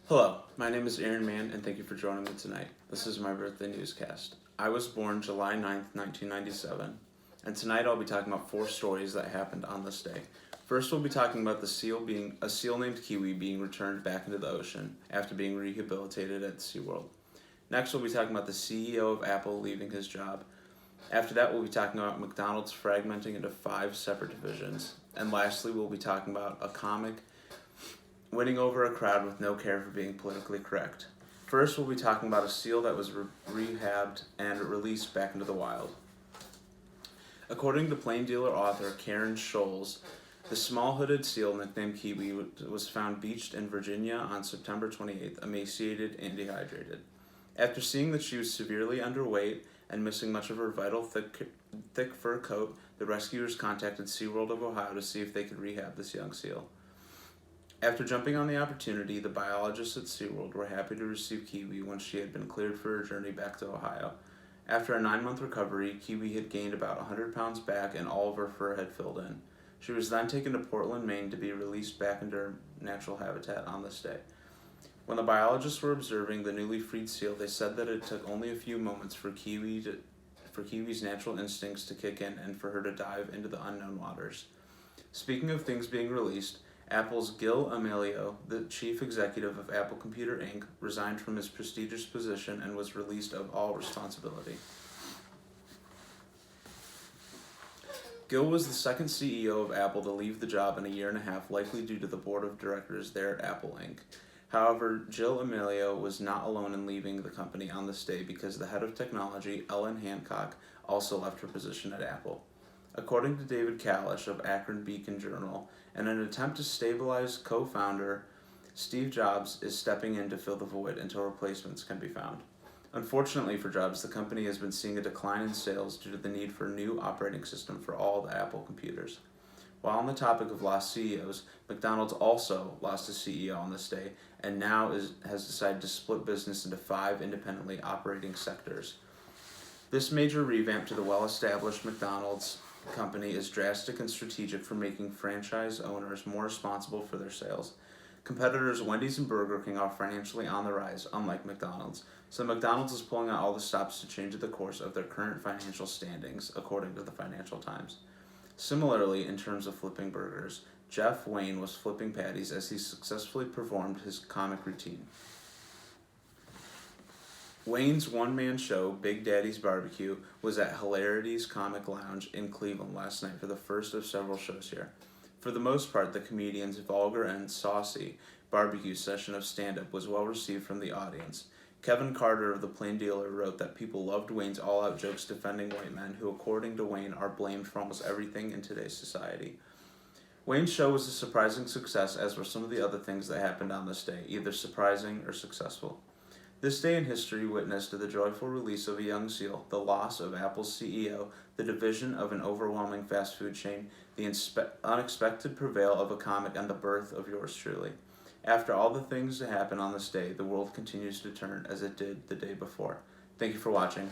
Hello, my name is Aaron Mann, and thank you for joining me tonight. This is my birthday newscast. I was born July 9th, 1997, and tonight I'll be talking about 4 stories that happened on this day. First, we'll be talking about a seal named Kiwi being returned back into the ocean after being rehabilitated at SeaWorld. Next, we'll be talking about the CEO of Apple leaving his job. After that, we'll be talking about McDonald's fragmenting into 5 separate divisions. And lastly, we'll be talking about a comic winning over a crowd with no care for being politically correct. First, we'll be talking about a seal that was rehabbed and released back into the wild. According to Plain Dealer author Karen Scholes, the small hooded seal nicknamed Kiwi was found beached in Virginia on September 28th, emaciated and dehydrated. After seeing that she was severely underweight and missing much of her vital thick fur coat, the rescuers contacted SeaWorld of Ohio to see if they could rehab this young seal. After jumping on the opportunity, the biologists at SeaWorld were happy to receive Kiwi once she had been cleared for her journey back to Ohio. After a 9-month recovery, Kiwi had gained about 100 pounds back and all of her fur had filled in. She was then taken to Portland, Maine to be released back into her natural habitat on this day. When the biologists were observing the newly freed seal, they said that it took only a few moments for Kiwi's natural instincts to kick in and for her to dive into the unknown waters. Speaking of things being released, Apple's Gil Amelio, the chief executive of Apple Computer Inc., resigned from his prestigious position and was released of all responsibility. Gil was the second CEO of Apple to leave the job in a year and a half, likely due to the board of directors there at Apple Inc. However, Gil Amelio was not alone in leaving the company on this day because the head of technology, Ellen Hancock, also left her position at Apple. According to David Kalish of Akron Beacon Journal, in an attempt to stabilize co-founder, Steve Jobs is stepping in to fill the void until replacements can be found. Unfortunately for Jobs, the company has been seeing a decline in sales due to the need for a new operating system for all the Apple computers. While on the topic of lost CEOs, McDonald's also lost a CEO on this day and now has decided to split business into 5 independently operating sectors. This major revamp to the well-established McDonald's company is drastic and strategic for making franchise owners more responsible for their sales. Competitors Wendy's and Burger King are financially on the rise, unlike McDonald's, so McDonald's is pulling out all the stops to change the course of their current financial standings, according to the Financial Times. Similarly, in terms of flipping burgers, Jeff Wayne was flipping patties as he successfully performed his comic routine. Wayne's one-man show, Big Daddy's Barbecue, was at Hilarity's Comic Lounge in Cleveland last night for the first of several shows here. For the most part, the comedian's vulgar and saucy barbecue session of stand-up was well received from the audience. Kevin Carter of The Plain Dealer wrote that people loved Wayne's all-out jokes defending white men who, according to Wayne, are blamed for almost everything in today's society. Wayne's show was a surprising success, as were some of the other things that happened on this day, either surprising or successful. This day in history witnessed the joyful release of a young seal, the loss of Apple's CEO, the division of an overwhelming fast food chain, the unexpected prevail of a comic, and the birth of yours truly. After all the things that happen on this day, the world continues to turn as it did the day before. Thank you for watching.